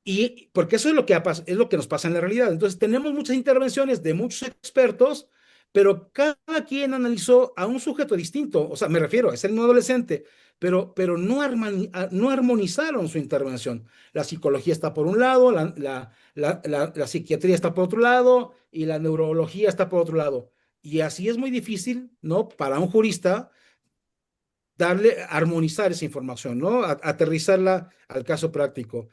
Speaker 3: Y porque eso es lo que es lo que nos pasa en la realidad. Entonces, tenemos muchas intervenciones de muchos expertos, pero cada quien analizó a un sujeto distinto. O sea, me refiero, es el no adolescente, pero no, no armonizaron su intervención. La psicología está por un lado, la psiquiatría está por otro lado y la neurología está por otro lado. Y así es muy difícil, ¿no? Para un jurista armonizar esa información, ¿no? Aterrizarla al caso práctico.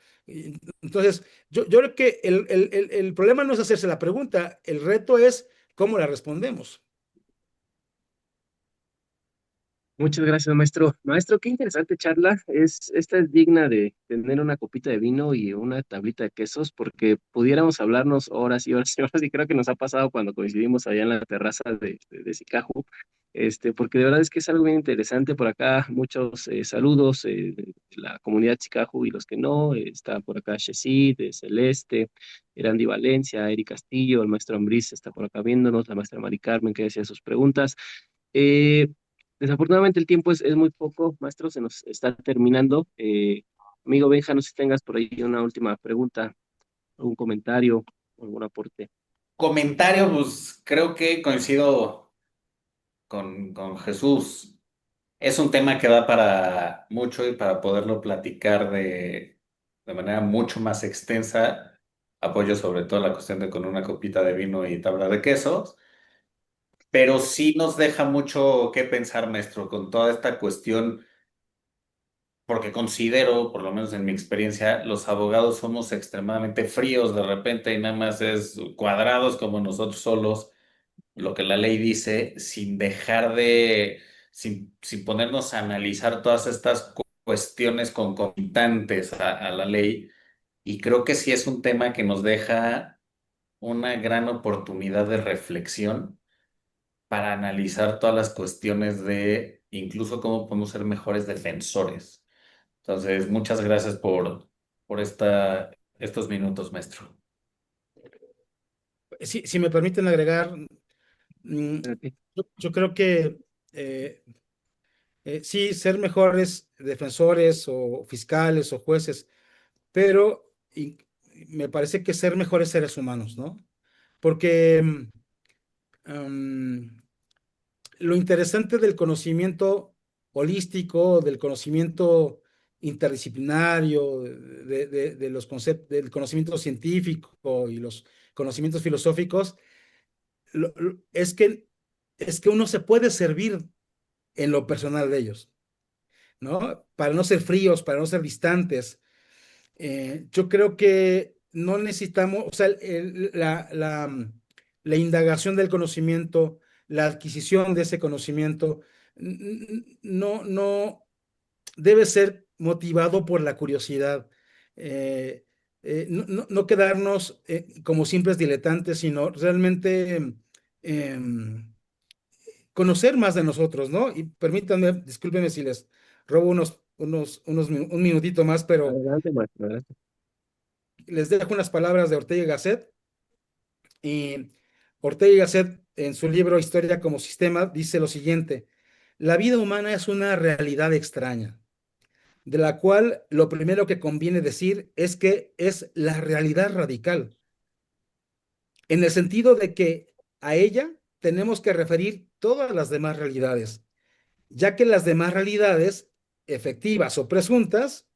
Speaker 3: Entonces, yo creo que el problema no es hacerse la pregunta, el reto es cómo la respondemos.
Speaker 1: Muchas gracias, maestro. Maestro, qué interesante charla. Esta es digna de tener una copita de vino y una tablita de quesos, porque pudiéramos hablarnos horas y horas y horas, y creo que nos ha pasado cuando coincidimos allá en la terraza de Sicaju, porque de verdad es que es algo bien interesante por acá. Muchos saludos de la comunidad Sicaju y los que no. Está por acá Shesid, Celeste, Erandi Valencia, Eri Castillo, el maestro Ambriz está por acá viéndonos, la maestra Mari Carmen que decía sus preguntas. Eh, Desafortunadamente el tiempo es muy poco, maestro, se nos está terminando. Amigo Benja, no sé si tengas por ahí una última pregunta, algún comentario, algún aporte.
Speaker 2: Comentario, pues creo que coincido con Jesús. Es un tema que da para mucho y para poderlo platicar de manera mucho más extensa. Apoyo sobre todo la cuestión de con una copita de vino y tabla de quesos, pero sí nos deja mucho que pensar, maestro, con toda esta cuestión, porque considero, por lo menos en mi experiencia, los abogados somos extremadamente fríos de repente y nada más es cuadrados como nosotros solos lo que la ley dice, sin dejar sin ponernos a analizar todas estas cuestiones concomitantes a la ley. Y creo que sí es un tema que nos deja una gran oportunidad de reflexión para analizar todas las cuestiones de incluso cómo podemos ser mejores defensores. Entonces, muchas gracias por estos minutos, maestro.
Speaker 3: Si me permiten agregar,
Speaker 1: Espérate.
Speaker 3: yo creo que eh, sí, ser mejores defensores o fiscales o jueces, pero me parece que ser mejores seres humanos, ¿no? Porque um, lo interesante del conocimiento holístico, del conocimiento interdisciplinario, de los conceptos, del conocimiento científico y los conocimientos filosóficos, es que uno se puede servir en lo personal de ellos, ¿no? Para no ser fríos, para no ser distantes. Yo creo que no necesitamos, o sea, la indagación del conocimiento, la adquisición de ese conocimiento, no debe ser motivado por la curiosidad. Eh, no quedarnos como simples diletantes, sino realmente conocer más de nosotros, ¿no? Y permítanme, discúlpenme si les robo un minutito más, pero
Speaker 1: Adelante, maestro, adelante.
Speaker 3: les dejo unas palabras de Ortega y Gasset. Y Ortega y Gasset, en su libro Historia como Sistema, dice lo siguiente: la vida humana es una realidad extraña, de la cual lo primero que conviene decir es que es la realidad radical, en el sentido de que a ella tenemos que referir todas las demás realidades, ya que las demás realidades, efectivas o presuntas,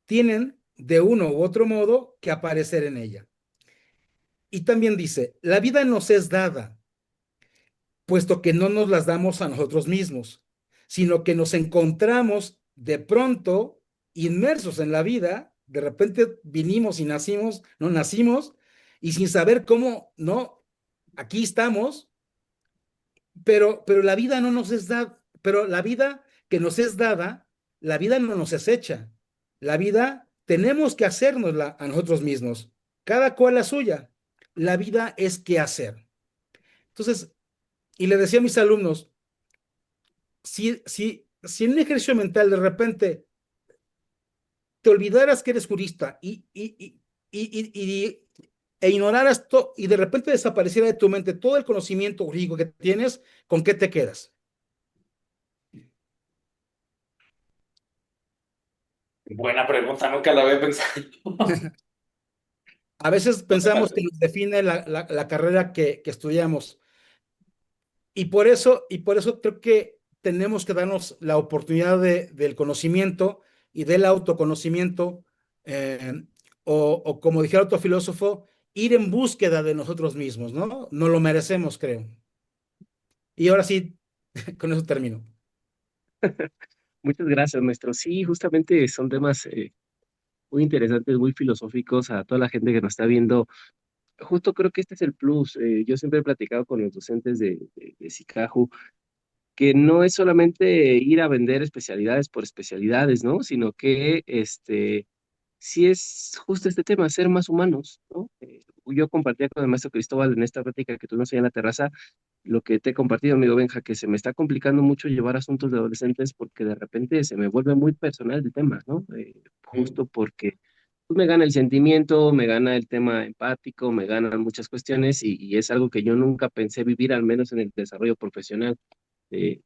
Speaker 3: tienen de uno u otro modo que aparecer en ella. Y también dice, la vida nos es dada, puesto que no nos las damos a nosotros mismos, sino que nos encontramos de pronto inmersos en la vida, de repente vinimos y nacimos, no nacimos, y sin saber cómo, no, aquí estamos, pero la vida no nos es dada, pero la vida que nos es dada, la vida no nos es hecha, la vida tenemos que hacérnosla a nosotros mismos, cada cual la suya, la vida es qué hacer. Entonces, y le decía a mis alumnos, si en un ejercicio mental de repente te olvidaras que eres jurista e ignoraras todo y de repente desapareciera de tu mente todo el conocimiento jurídico que tienes, ¿con qué te quedas?
Speaker 2: Buena pregunta, nunca la había pensado.
Speaker 3: A veces pensamos que nos define la carrera que estudiamos y por eso creo que tenemos que darnos la oportunidad del conocimiento y del autoconocimiento, eh, o como dijera otro filósofo, ir en búsqueda de nosotros mismos, ¿no? No lo merecemos, creo. Y ahora sí, con eso termino.
Speaker 1: Muchas gracias, maestro. Sí, justamente son temas muy interesantes, muy filosóficos a toda la gente que nos está viendo. Justo creo que este es el plus. Yo siempre he platicado con los docentes de SICAJU que no es solamente ir a vender especialidades por especialidades, ¿no? Sino que sí es justo este tema, ser más humanos, ¿no? Yo compartía con el maestro Cristóbal en esta plática que tuvimos ahí en la terraza, lo que te he compartido, amigo Benja, que se me está complicando mucho llevar asuntos de adolescentes porque de repente se me vuelve muy personal el tema, ¿no? Justo porque pues, me gana el sentimiento, me gana el tema empático, me ganan muchas cuestiones y es algo que yo nunca pensé vivir, al menos en el desarrollo profesional de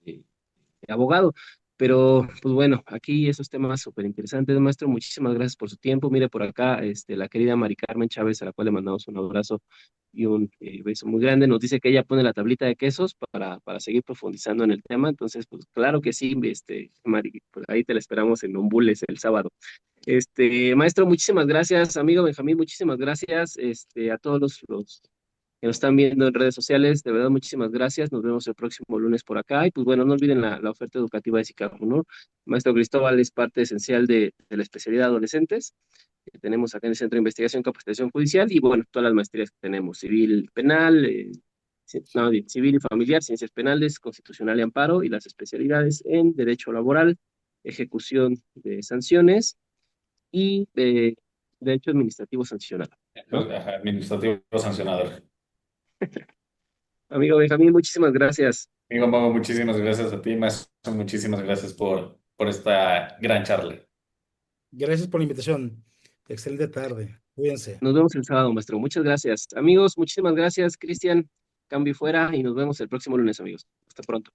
Speaker 1: abogado. Pero, pues bueno, aquí esos temas súper interesantes, maestro. Muchísimas gracias por su tiempo. Mire por acá, la querida Mari Carmen Chávez, a la cual le mandamos un abrazo y un beso muy grande. Nos dice que ella pone la tablita de quesos para seguir profundizando en el tema. Entonces, pues claro que sí, Mari, pues ahí te la esperamos en Umbules el sábado. Maestro, muchísimas gracias. Amigo Benjamín, muchísimas gracias. A todos los que nos están viendo en redes sociales. De verdad, muchísimas gracias. Nos vemos el próximo lunes por acá. Y pues bueno, no olviden la oferta educativa de SICAJU, ¿no? Maestro Cristóbal es parte esencial de la especialidad de adolescentes que tenemos acá en el Centro de Investigación y Capacitación Judicial y bueno, todas las maestrías que tenemos, civil, penal, civil y familiar, ciencias penales, constitucional y amparo y las especialidades en derecho laboral, ejecución de sanciones y derecho administrativo sancionado, ¿no?
Speaker 2: Ajá, administrativo sancionador.
Speaker 1: Amigo Benjamín, muchísimas gracias.
Speaker 2: Amigo Mago, muchísimas gracias a ti, maestro. Muchísimas gracias por esta gran charla.
Speaker 3: Gracias por la invitación. Excelente tarde. Cuídense.
Speaker 1: Nos vemos el sábado, maestro. Muchas gracias. Amigos, muchísimas gracias. Cristian, cambio fuera y nos vemos el próximo lunes, amigos. Hasta pronto.